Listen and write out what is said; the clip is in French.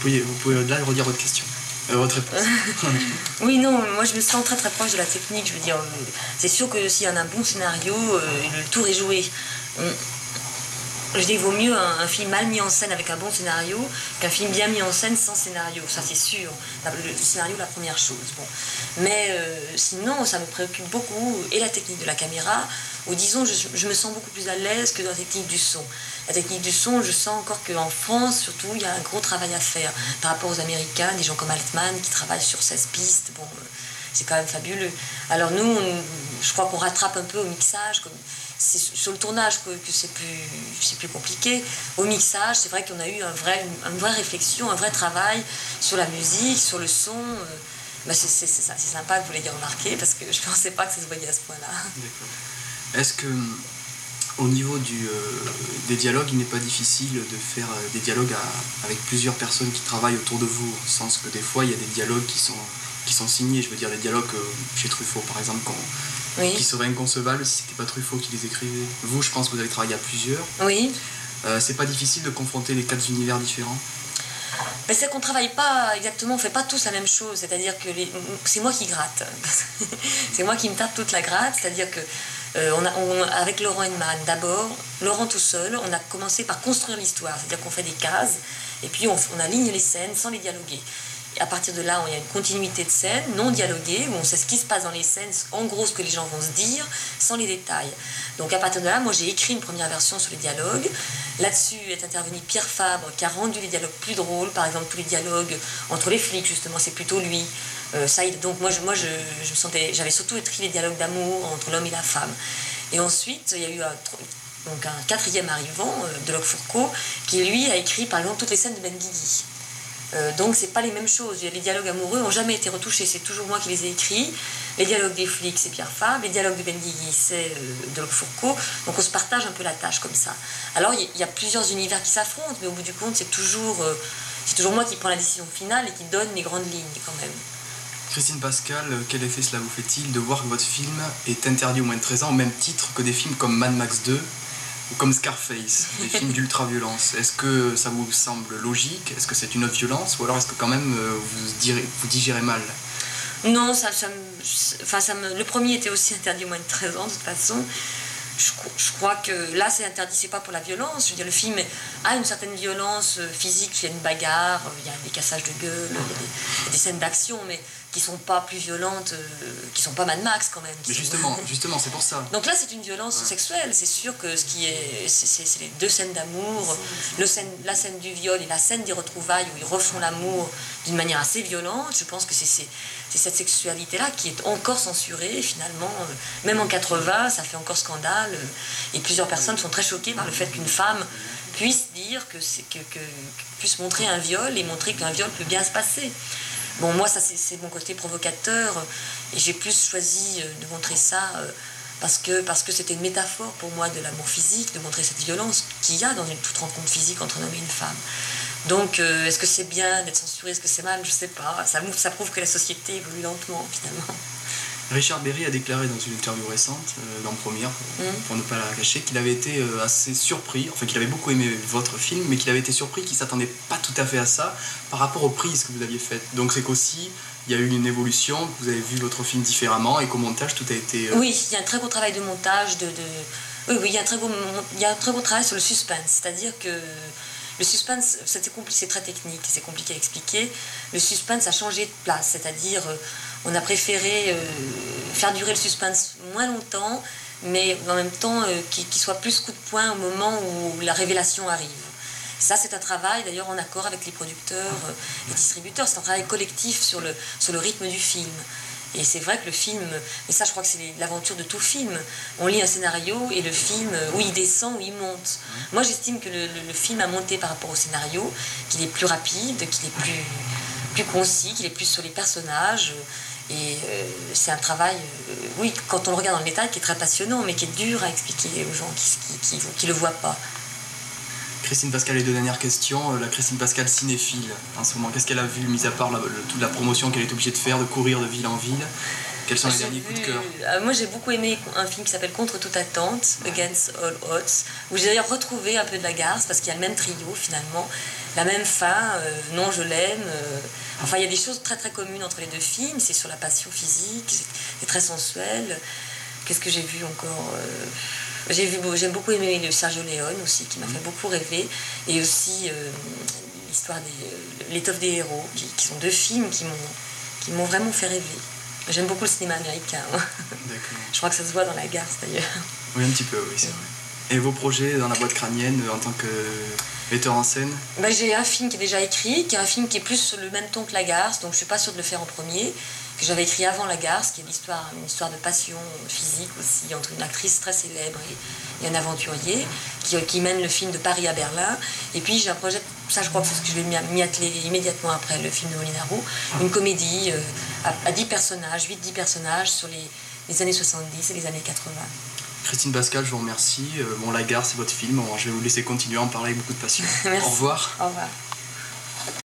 Vous pouvez là redire votre question, votre réponse. Oui, non, moi je me sens très très proche de la technique. Je veux dire, c'est sûr que s'il y en a un bon scénario, le tour est joué. Je dis, il vaut mieux un film mal mis en scène avec un bon scénario qu'un film bien mis en scène sans scénario, ça c'est sûr. Le scénario, la première chose. Bon. Mais sinon, ça me préoccupe beaucoup, et la technique de la caméra, ou disons, je me sens beaucoup plus à l'aise que dans la technique du son. La technique du son, je sens encore qu'en France, surtout, il y a un gros travail à faire par rapport aux Américains, des gens comme Altman qui travaillent sur 16 pistes. Bon, c'est quand même fabuleux. Alors nous, je crois qu'on rattrape un peu au mixage, c'est sur le tournage que c'est plus compliqué. Au mixage, c'est vrai qu'on a eu une vraie réflexion, un vrai travail sur la musique, sur le son. C'est sympa que vous l'ayez remarqué, parce que je ne pensais pas que ça se voyait à ce point-là. D'accord. Est-ce que, au niveau des dialogues, il n'est pas difficile de faire des dialogues avec plusieurs personnes qui travaillent autour de vous, au sens que des fois, il y a des dialogues qui sont signés, je veux dire des dialogues chez Truffaut, par exemple, oui. Qui seraient inconcevables si c'était pas Truffaut qui les écrivait. Vous, je pense que vous avez travaillé à plusieurs. Oui. C'est pas difficile de confronter les 4 univers différents? Mais c'est qu'on travaille pas exactement, on fait pas tous la même chose, c'est-à-dire que c'est moi qui gratte. C'est moi qui me tape toute la gratte, c'est-à-dire que avec Laurent Henman, d'abord, Laurent tout seul, on a commencé par construire l'histoire, c'est-à-dire qu'on fait des cases, et puis on aligne les scènes sans les dialoguer. Et à partir de là, il y a une continuité de scènes non dialoguées, où on sait ce qui se passe dans les scènes, en gros ce que les gens vont se dire, sans les détails. Donc à partir de là, moi j'ai écrit une première version sur les dialogues. Là-dessus est intervenu Pierre Fabre, qui a rendu les dialogues plus drôles. Par exemple, tous les dialogues entre les flics, justement, c'est plutôt lui. Donc moi, je me sentais, j'avais surtout écrit les dialogues d'amour entre l'homme et la femme. Et ensuite, il y a eu un quatrième arrivant, Deloc Fourcault, qui lui a écrit par exemple toutes les scènes de Benguigui. Donc c'est pas les mêmes choses. Les dialogues amoureux n'ont jamais été retouchés, c'est toujours moi qui les ai écrits. Les dialogues des flics, c'est Pierre Fabre. Les dialogues de Benguigui, c'est Deloc Fourcault. Donc on se partage un peu la tâche comme ça. Alors il y a plusieurs univers qui s'affrontent, mais au bout du compte, c'est toujours moi qui prends la décision finale et qui donne les grandes lignes quand même. Christine Pascal, quel effet cela vous fait-il de voir que votre film est interdit aux moins de 13 ans au même titre que des films comme Mad Max 2 ou comme Scarface, des films d'ultra-violence? Est-ce que ça vous semble logique? Est-ce que c'est une autre violence? Ou alors est-ce que quand même vous digérez mal? Non, le premier était aussi interdit aux moins de 13 ans de toute façon. Je crois que là c'est interdit, c'est pas pour la violence. Je veux dire, le film a une certaine violence physique, il y a une bagarre, il y a des cassages de gueule, il y a des scènes d'action, mais qui sont pas plus violentes, qui sont pas Mad Max quand même. Mais justement, c'est pour ça. Donc là c'est une violence sexuelle, c'est sûr que c'est les deux scènes d'amour, la scène du viol et la scène des retrouvailles où ils refont l'amour d'une manière assez violente. Je pense que c'est cette sexualité-là qui est encore censurée finalement, même en 80, ça fait encore scandale, et plusieurs personnes sont très choquées par le fait qu'une femme puisse dire puisse montrer un viol et montrer qu'un viol peut bien se passer. Bon, moi, ça c'est mon côté provocateur, et j'ai plus choisi de montrer ça parce que c'était une métaphore pour moi de l'amour physique, de montrer cette violence qu'il y a dans toute rencontre physique entre un homme et une femme. Donc, est-ce que c'est bien d'être censuré, est-ce que c'est mal? Je sais pas. Ça prouve que la société évolue lentement, finalement. Richard Berry a déclaré dans une interview récente, dans Première, pour ne pas la cacher, qu'il avait été assez surpris, enfin qu'il avait beaucoup aimé votre film, mais qu'il avait été surpris, qu'il ne s'attendait pas tout à fait à ça par rapport aux prises que vous aviez faites. Donc c'est qu'aussi, il y a eu une évolution, que vous avez vu votre film différemment et qu'au montage, tout a été... Oui, il y a un très gros travail de montage, Oui, il y a un très gros travail sur le suspense, c'est-à-dire que le suspense, c'est très technique, c'est compliqué à expliquer. Le suspense a changé de place, c'est-à-dire on a préféré faire durer le suspense moins longtemps, mais en même temps qu'il soit plus coup de poing au moment où la révélation arrive. Ça, c'est un travail d'ailleurs en accord avec les producteurs et distributeurs, c'est un travail collectif sur le rythme du film. Et c'est vrai que le film, et ça je crois que c'est l'aventure de tout film, on lit un scénario et le film, où il descend, où il monte. Moi j'estime que le film a monté par rapport au scénario, qu'il est plus rapide, qu'il est plus concis, qu'il est plus sur les personnages. Et c'est un travail, oui, quand on le regarde dans le détail, qui est très passionnant, mais qui est dur à expliquer aux gens qui ne le voient pas. Christine Pascal, les deux dernières questions. La Christine Pascal cinéphile, en ce moment, qu'est-ce qu'elle a vu, mis à part toute la promotion qu'elle est obligée de faire, de courir de ville en ville? Quels sont les derniers coups de cœur? Moi, j'ai beaucoup aimé un film qui s'appelle Contre toute attente, Against All Odds, où j'ai d'ailleurs retrouvé un peu de la Garce, parce qu'il y a le même trio, finalement. la même fin, non, je l'aime. Enfin, il y a des choses très très communes entre les deux films. C'est sur la passion physique, c'est très sensuel. Qu'est-ce que j'ai vu encore j'ai beaucoup aimé le Sergio Leone aussi, qui m'a fait beaucoup rêver. Et aussi l'histoire L'étoffe des héros, qui sont deux films qui m'ont vraiment fait rêver. J'aime beaucoup le cinéma américain. Je crois que ça se voit dans La Garce d'ailleurs. Oui, un petit peu, oui, c'est vrai. Et vos projets dans la boîte crânienne en tant que metteur en scène? J'ai un film qui est déjà écrit, qui est un film qui est plus sur le même ton que La Garce, donc je ne suis pas sûre de le faire en premier, que j'avais écrit avant La Garce, qui est une histoire de passion physique aussi, entre une actrice très célèbre et un aventurier, qui mène le film de Paris à Berlin. Et puis j'ai un projet, ça je crois que c'est ce que je vais m'y atteler immédiatement après le film de Molinaro, une comédie à 10 personnages, 8-10 personnages sur les années 70 et les années 80. Christine Pascal, je vous remercie. La Garce, c'est votre film. Je vais vous laisser continuer à en parler avec beaucoup de passion. Merci. Au revoir. Au revoir.